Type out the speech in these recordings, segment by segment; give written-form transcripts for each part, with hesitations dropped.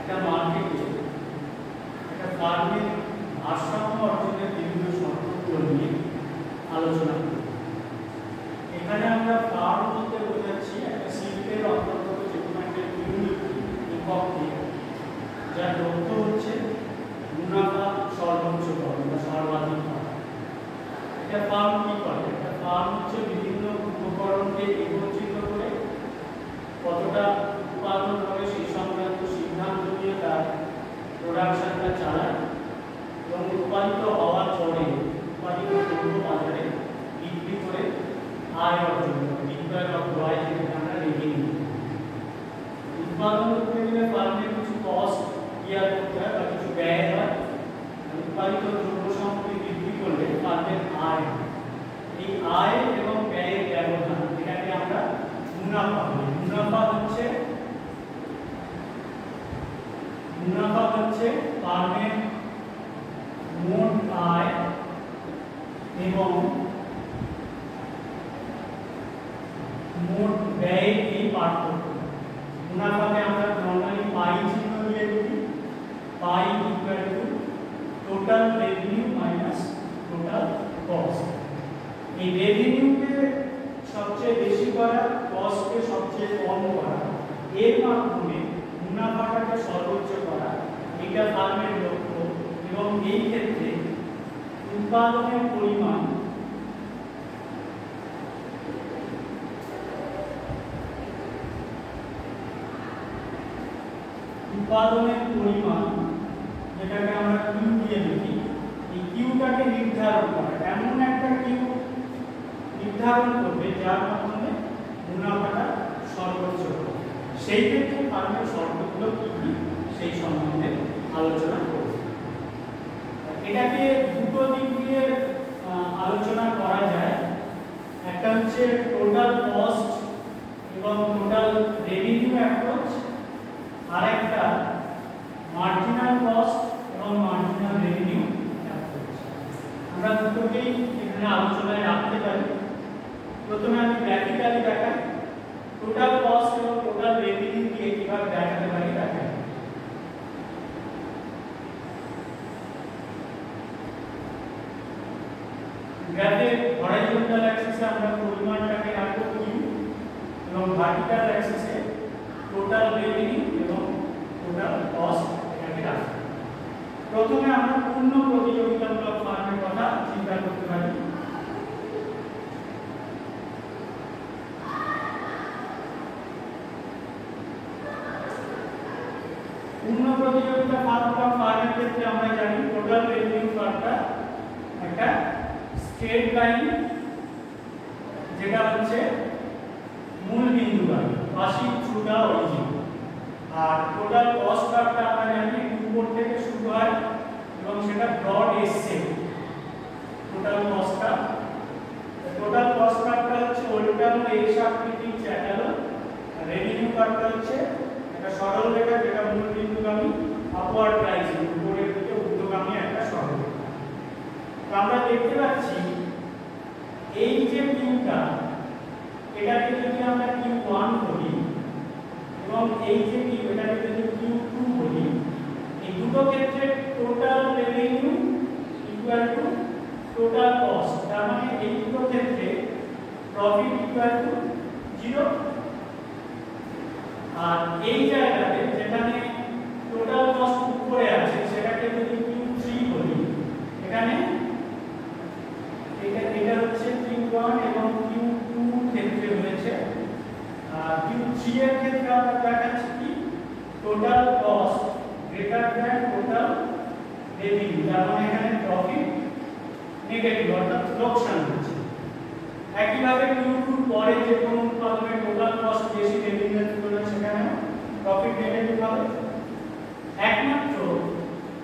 একটা মার্কেটে একটা ফার্মের ভারসাম্য অর্জনের বিভিন্ন শর্তগুলো নিয়ে আলোচনা করি। এখানে আমরা ফার্ম বলতে বোঝাচ্ছি একটা শিল্পের অন্তর্গত যে কোনো একটা ইউনিট একক যার লক্ষ্য হচ্ছে মুনাফা সর্বোচ্চকরণ বা সর্বাধিক করা। একটা ফার্ম কি করে? একটা ফার্ম হচ্ছে বিভিন্ন উপকরণকে একত্রিত করে কতটা উৎপাদন করে সেই সংক্রান্ত সিদ্ধান্ত নিয়ে তার প্রোডাকশনটা চালায় এবং উৎপাদিত হওয়ার পরে উৎপাদিত দ্রব্য বাজারে বিক্রি করে আয় অর্জন করে, বিক্রয় বা ক্রয় যেটাকে আমরা রেভিনিউ। উৎপাদন করতে গেলে ফার্মের কিছু কস্ট বিয়ার করতে হয় বা কিছু ব্যয় হয়। উৎপাদিত দ্রব্য সামগ্রী বিক্রি করলে ফার্মের আয়, এই আয় এবং ব্যয়ের ব্যবধান এটাকে আমরা মুনাফা বলি। মুনাফা হচ্ছে ফার্মের মোট আয় এবং মোট ব্যয়ের এই পার্থক্য। মুনাফাকে আমরা নরমালি পাই চিহ্ন দিয়ে লিখি। Pi equal to total revenue minus total cost. এই রেভিনিউকে সবচেয়ে বেশি করা, কস্টকে সবচেয়ে কম করা, এর মাধ্যমে মুনাফাটাকে সর্বোচ্চ করা, এটা ফার্মের লক্ষ্য। এবং এই ক্ষেত্রে উৎপাদনের পরিমাণ যেটাকে আমরা কিউ দিয়ে লিখি, এই কিউটাকে নির্ধারণ করা, এমন একটা কিউ নির্ধারণ করবে যার মাধ্যমে মুনাফাটা সর্বোচ্চ হবে। সেই ক্ষেত্রে ফার্মের শর্তগুলো কি কি সেই সম্বন্ধে আলোচনা করব। এটাকে দুটো দিক দিয়ে আলোচনা করা যায়। একটা হচ্ছে টোটাল কস্ট এবং টোটাল রেভিনিউ অ্যাপ্রোচ, আর একটা মার্জিনাল কস্ট এবং মার্জিনাল রেভিনিউ অ্যাপ্রোচ। আমরা দুটোকেই এখানে আলোচনায় রাখতে পারি। প্রথমে আমি গ্রাফিক্যালি দেখাই টোটাল কস্ট এবং টোটাল রেভিনিউ দিয়ে কিভাবে দেখাতে পারি দেখাই। গ্রাফের হরাইজন্টাল অ্যাক্সিসে আমরা পরিমাণটাকে রাখবো কিউ এবং ভার্টিক্যাল অ্যাক্সিসে টোটাল রেভিনিউ এবং টোটাল কস্ট এটাকে রাখবো। প্রথমে আমরা পূর্ণ প্রতিযোগিতামূলক ফার্মের কথা চিন্তা করতে পারি। পূর্ণ প্রতিযোগিতা ফার্মের ক্ষেত্রে আমরা জানি টোটাল রেভিনিউ ফার্মটা একটা স্ট্রেট লাইন, যেটা হচ্ছে মূল বিন্দু line, passing through the origin. আর টোটাল কস্ট ফার্মটা আমরা জানি উপর থেকে শুরু হয় এবং সেটা ব্রড এস শেপ। টোটাল কস্টটা হচ্ছে ওল্টানো এস আকৃতির চ্যাটালো। রেভিনিউ ফার্মটা হচ্ছে একটা সরল রেখা যেটা মূল বিন্দুগামী, আপওয়ার্ড রাইজিং, উপরের দিকে ঊর্ধ্বগামী একটা সরল রেখা। তো আমরা দেখতে পাচ্ছি এই যে কিউটা, এটাকে যদি আমরা Q1 বলি এবং এই যে কিউ এটাকে যদি Q2 বলি, এই দুটো ক্ষেত্রে total revenue equal to total cost. তার মানে এই দুটো ক্ষেত্রে প্রফিট ইকুয়াল টু 0। আর এই জায়গাতে যেখানে টোটাল কস্ট উপরে আছে সেটাকে যদি Q3 বলি, এখানে এটা হচ্ছে Q1 এবং Q2 ক্ষেত্রে হয়েছে। আর Q3 এর ক্ষেত্রে আমরা দেখাচ্ছি কি total cost greater than total revenue. তার মানে এখানে প্রফিট নেগেটিভ অর্থাৎ লোকসান হচ্ছে। একইভাবে Q2 পরে যে কোন উৎপাদনের টোটাল কস্ট বেশি রেভিনিউ তুলনায় সেখানে প্রফিট নেগেটিভ হবে। একমাত্র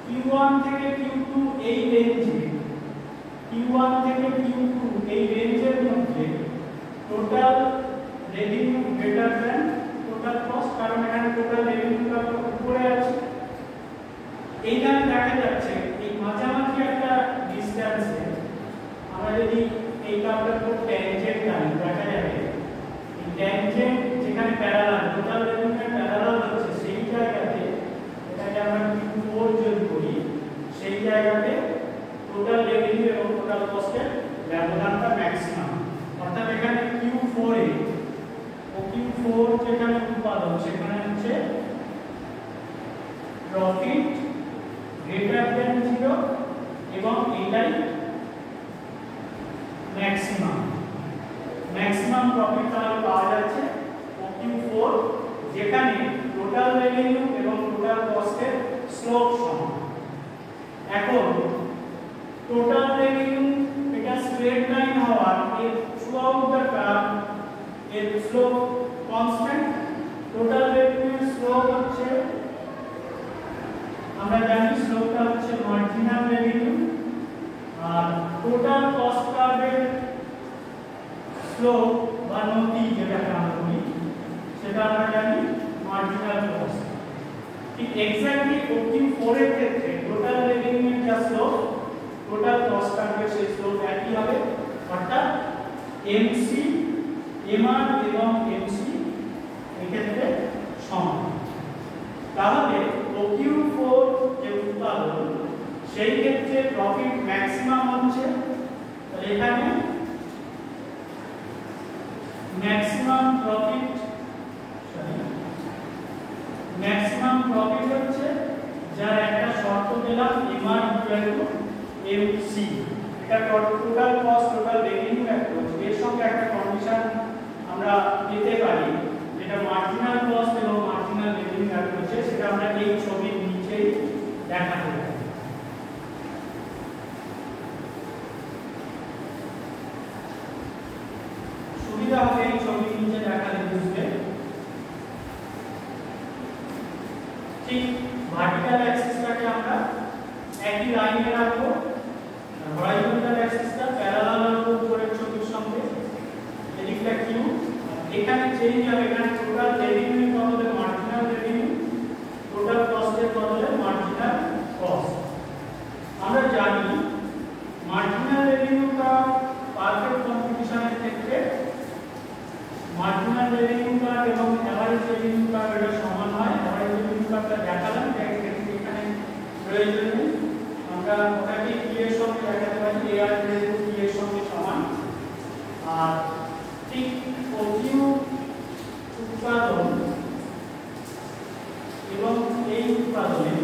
Q1 থেকে Q2 এই রেঞ্জে, Q1 থেকে Q2 এই রেঞ্জের মধ্যে total revenue greater than total cost, কারণ এখানে টোটাল রেভিনিউটা উপরে আছে। এইখানে দেখা যাচ্ছে এই মাঝামাঝি একটা ডিসটেন্সে আমরা যদি এই কার্ভটার উপর ট্যানজেন্ট টানি, দেখা যাবে এই ট্যানজেন্ট যেখানে প্যারালাল টোটাল রেভিনিউর প্যারালাল হচ্ছে সেই জায়গাতে এটা প্রফিট গ্রেটার দেন 0 এবং এটাই ম্যাক্সিমাম প্রফিট তাহলে পাওয়া যাচ্ছে OQ4, যেখানে টোটাল রেভিনিউ এবং টোটাল কস্টের স্লোপ সমান। এখন টোটাল রেভিনিউ এটা স্ট্রেট লাইন হওয়ার এর থ্রুআউট দ্য গ্রাফ এর slope constant. Total revenue slope হচ্ছে, আমরা জানি স্লোপটা হচ্ছে মার্জিনাল রেভিনিউ, আর টোটাল কস্ট কার্ভের স্লোপ বা নতি যেটাকে আমরা বলি সেটা আমরা জানি মার্জিনাল কস্ট। ঠিক এক্স্যাক্টলি OQ4 এর ক্ষেত্রে টোটাল রেভিনিউ এর যা স্লোপ টোটাল কস্ট কার্ভের সেই স্লোপ একই হবে, অর্থাৎ MC MR এবং MC এক্ষেত্রে সমান। তাহলে OQ4 যে উৎপাদন সেই ক্ষেত্রে প্রফিট ম্যাক্সিমাম হচ্ছে, তাহলে এখানে ম্যাক্সিমাম প্রফিট হচ্ছে যার একটা শর্ত দিলাম MR MC, এটা total cost total revenue approach, এর সঙ্গে একটা কন্ডিশন আমরা পেতে পারি যেটা মার্জিনাল কস্ট এবং মার্জিনাল রেভিনিউ অ্যাপ্রোচে, সেটা আমরা এই ছবির নিচেই দেখাতে পারি। সুবিধা হবে এই ছবির নিচে দেখালে বুঝবে। ঠিক ভার্টিক্যাল অ্যাক্সিসটাকে আমরা একই লাইনে রাখবো, হরাইজন্টাল অ্যাক্সিসটা প্যারালাল রাখবো উপরের ছবির সঙ্গে, এদিকটা কিউ। এখানে চেঞ্জ হবে, এখানে টোটাল রেভিনিউ বদলে মার্জিনাল রেভিনিউ, টোটাল কস্টের বদলে মার্জিনাল কস্ট। আমরা জানি মার্জিনাল রেভিনিউটা পারফেক্ট কম্পিটিশনের ক্ষেত্রে মার্জিনাল রেভিনিউ কার্ভ এবং এভারেজ রেভিনিউ কার্ভ এটা সমান হয়। এভারেজ রেভিনিউ কার্ভটা দেখালাম, এখানে প্রয়োজন নেই, আমরা ওটাকে P এর সঙ্গে দেখাতে পারি, AR রেভিনিউ P এর সঙ্গে সমান। আর ঠিক OQ উৎপাদন এবং এই উৎপাদনে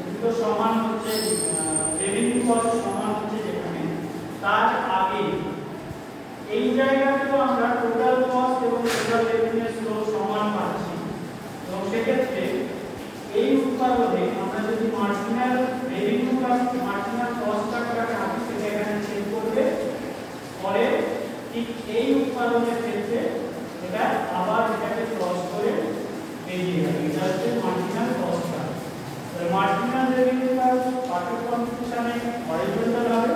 দুটো সমান হচ্ছে, রেভিনিউ কস্ট সমান হচ্ছে যেখানে, তার আগে এই জায়গাতেও আমরা টোটাল কস্ট এবং টোটাল রেভিনিউ স্লোপ সমান পাচ্ছি, এবং সেক্ষেত্রে এই উৎপাদনে আমরা যদি মার্জিনাল রেভিনিউ বা মার্জিনাল কস্ট কার্ভটাকে আগে থেকে এখানে চেক করবে, পরে ঠিক এই উৎপাদনের ক্ষেত্রে এটা আবার এটাকে ক্রস করে বেরিয়ে যাবে, এটা হচ্ছে marginal cost curve. Marginal revenue curve perfect কম্পিটিশনে হরাইজন্টাল হবে,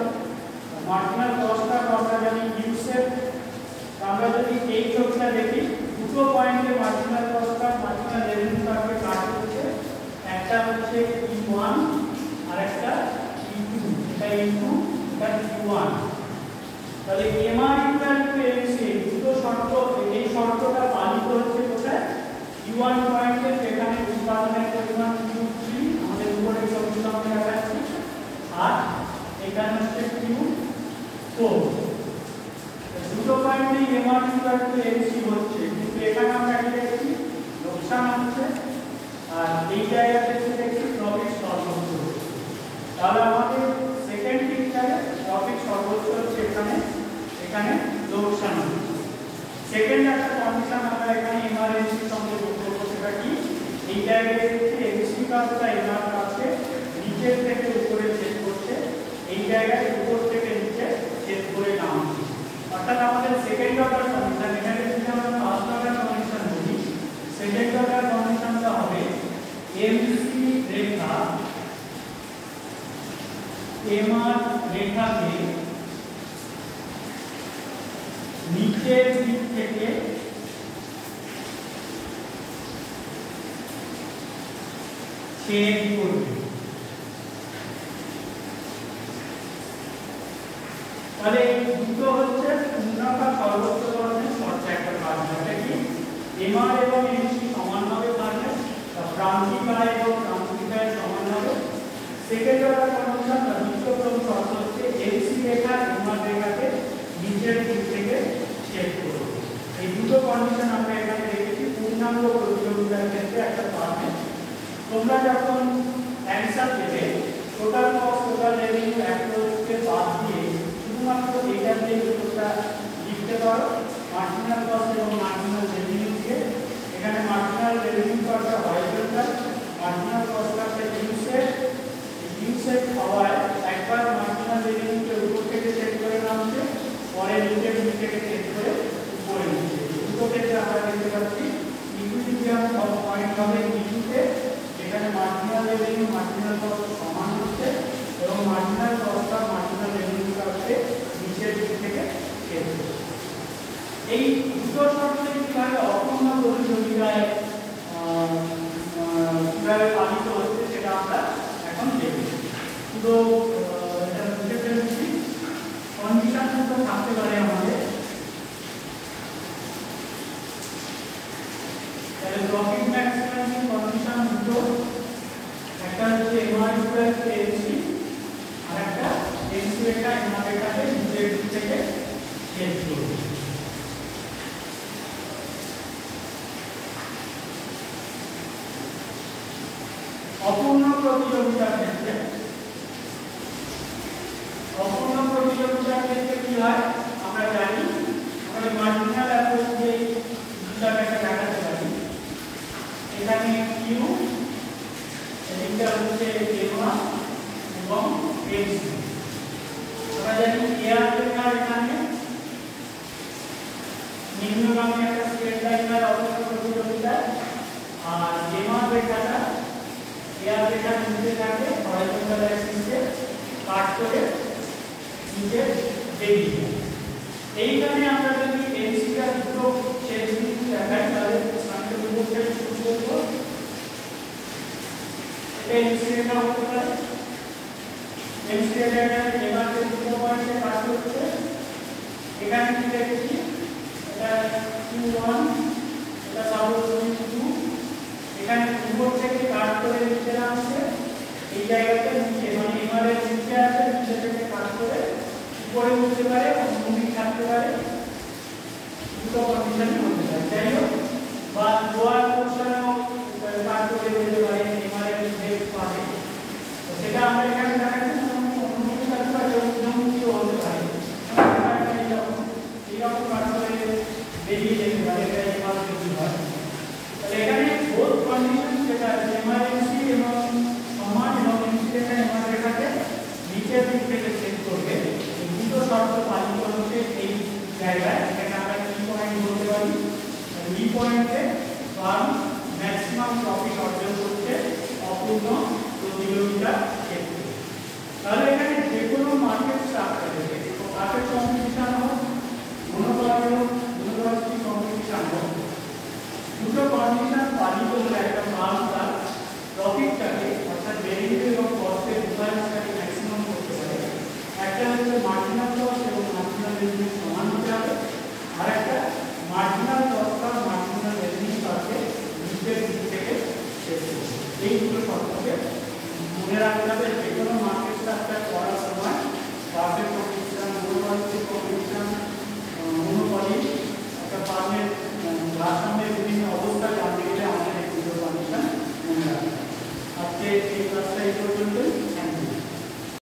মার্জিনাল কস্ট কার্ভ আমরা জানি ইউ শেপ। আমরা যদি এই ছবিটা দেখি, দুটো পয়েন্টে marginal cost curve marginal revenue কার্ভে কাট হচ্ছে, একটা হচ্ছে E1 আর একটা E2, এটা E2 এটা E1। তাহলে MR MC দুটো শর্ত, এই শর্তটা পালিত হচ্ছে কোথায়, E1 পয়েন্টে, যেখানে উৎপাদনের পরিমাণ Q3 আমাদের উপরে ছবির সঙ্গে দেখাচ্ছি, আর এখানে হচ্ছে Q4। দুটো পয়েন্টে MR MC হচ্ছে, কিন্তু এখানে আমরা কি দেখছি লোকসান হচ্ছে, আর এই জায়গাতে দেখছি প্রফিট সর্বোচ্চ হচ্ছে। তাহলে আমাদের সেকেন্ড পিকচারে প্রফিট সর্বোচ্চ হচ্ছে, এখানে লোকসান হচ্ছে। সেকেন্ড একটা কন্ডিশন আমরা এখানে MRMC এর সঙ্গে যোগ করব, সেটা কি, এই জায়গায় দেখছি MC কার্ভটা MR কার্ভকে নিচের থেকে উপরে ছেদ করছে, এই জায়গায় উপর থেকে নিচে ছেদ করে নামছে, অর্থাৎ আমাদের সেকেন্ড অর্ডার কন্ডিশন। এখানে যদি আমরা ফার্স্ট অর্ডার কন্ডিশন বলি, সেকেন্ড অর্ডার কন্ডিশনটা হবে MC রেখা MR রেখাকে নিচের দিক থেকে ছেদ করবে। তাহলে এই দুটো হচ্ছে পূর্ণাঙ্গ সর্বোচ্চ ধরনের শর্ত একটা কাজ, এটা কি MR এবং MC সমান হবে, তাহলে প্রান্তিক আয় এবং প্রান্তিক আয় সমান হবে। সেকেন্ড অর্ডার কন্ডিশন বা দ্বিতীয় ক্রম শর্ত হচ্ছে MC রেখা MR রেখাকে নিচের দিক থেকে ছেদ করবে। এই দুটো কন্ডিশন আমরা এখানে দেখেছি পূর্ণাঙ্গ প্রতিযোগিতার ক্ষেত্রে একটা পাবে। তোমরা যখন অ্যান্সার দেবে টোটাল কস্ট টোটাল রেভিনিউ অ্যাপ্রোচকে বাদ দিয়ে শুধুমাত্র এটা দিয়ে উত্তরটা লিখতে পারো মার্জিনাল কস্ট এবং মার্জিনাল রেভিনিউ দিয়ে। এখানে মার্জিনাল রেভিনিউ কার্ডটা হরিজন্টাল, মার্জিনাল কস্ট কার্ডটা ইউ সেট হওয়ায় একবার মার্জিনাল রেভিনিউকে উপর থেকে সেট করে নামছে, পরে নিচের দিক থেকে সেট করে উপরে নিচ্ছে। দুটো ক্ষেত্রে আমরা দেখতে পাচ্ছি ইকুইলিব্রিয়াম অফ পয়েন্ট হবে ইকুতে, এখানে মার্জিনাল রেভিনিউ মার্জিনাল কস্ট সমান হচ্ছে এবং মার্জিনাল কস্ট আর মার্জিনাল রেভিনিউ কার্ডকে নিচের দিক থেকে সেট করছে। এই দুটো শর্ত কিভাবে অপূর্ণ প্রতিযোগিতায় কিভাবে পালিত হচ্ছে সেটা আমরা এখন দেখব। তো এটা বুঝতে পেরেছি কন্ডিশন দুটো থাকতে পারে আমাদের, তাহলে প্রফিট ম্যাক্সিমাইজিং কন্ডিশন দুটো, একটা হচ্ছে এমআর স্কয়ার এনসি আর একটা এনসি এটা এমআর এটাকে নিচের দিক থেকে চেঞ্জ করবে। অপূর্ণ প্রতিযোগিতার ক্ষেত্রে কি হয় আমরা জানি, আমরা মার্জিনাল অ্যাপ্রোচ দিয়ে বিষয়টাকে দেখাতে পারি। এখানে কিউ এদিকটা হচ্ছে এ1 এবং এনসি, আমরা জানি এআর রেখা এখানে নিম্নগামী একটা স্ট্রেট লাইনের অপূর্ণ প্রতিযোগিতা, আর এ1 রেখাটা এআর রেখা নিচে থাকে হরিজন্টাল অ্যাক্সিসে কাট করে নিচে বেরিয়ে যায়। এইখানে আমরা যদি এনসিটা দুটো শেষ বিন্দু দেখাই তাহলে সামনে বিন্দুতে শুরু করব। এটা এনসি রেখা হতে পারে, এনসি রেখাটা এবারে দুটো পয়েন্টে কাট করছে। এখানে কি দেখছি এটা Q1 এটা সাপোজ Q2, এখানে উপর থেকে কাট করে নিচে নামছে, এই জায়গাতে নিচে মানে এবারে নিচে আছে, নিচে থেকে কাট করে উপরে উঠতে পারে, মুভি থাকতে পারে, দুটো কন্ডিশনই হতে পারে। যাই হোক বা লোয়ার পোর্শনেও কাট করে দিতে পারে, এবারে ব্রেক পারে, তো সেটা আমরা এখানে দেখাচ্ছি মুভি থাকতে পারে, মুভিও হতে পারে, এইরকম কাট করে বেরিয়ে যেতে পারে, এটা এবার যদি হয়। তাহলে এখানে বোথ কন্ডিশন যেটা এমার্জেন্সি এবং সমান এবং এনসি রেখা এমআর রেখাকে নিচের দিক থেকে সেট করবে, এই দুটো শর্ত পালিত হচ্ছে এই জায়গায়। এখানে আমরা কি পয়েন্ট বলতে পারি, এই পয়েন্টে ফার্ম ম্যাক্সিমাম প্রফিট অর্জন করতে অপূর্ণ প্রতিযোগিতার ক্ষেত্রে। তাহলে এখানে যে কোনো মার্কেট স্ট্রাকচার থেকে মার্কেট কম্পিটিশন হোক, মনোপলি হোক, ইউনিভার্সিটি কম্পিটিশন হোক, দুটো কন্ডিশন পালিত হলে একটা ফার্ম তার প্রফিটটাকে অর্থাৎ রেভিনিউ এবং কস্টের ডিফারেন্সটাকে ম্যাক্সিমাম করতে পারে। একটা হচ্ছে মার্জিনাল কস্ট এবং মার্জিনাল রেভিনিউ সমান হতে হবে, আর একটা মার্জিনাল কস্ট আর মার্জিনাল রেভিনিউ তাকে নিচের দিক থেকে শেষ করবে। এই দুটো শর্তকে মনে রাখতে হবে। যে কোনো মার্কেট স্ট্রাকচার করার সময় market competition, monopoly competition, monopoly একটা ফার্মের ভারসাম্যের বিভিন্ন অবস্থা জানতে গেলে আমাদের এই দুটো কন্ডিশন মনে রাখতে হবে। আজকে এই ক্লাসটা এই পর্যন্তই।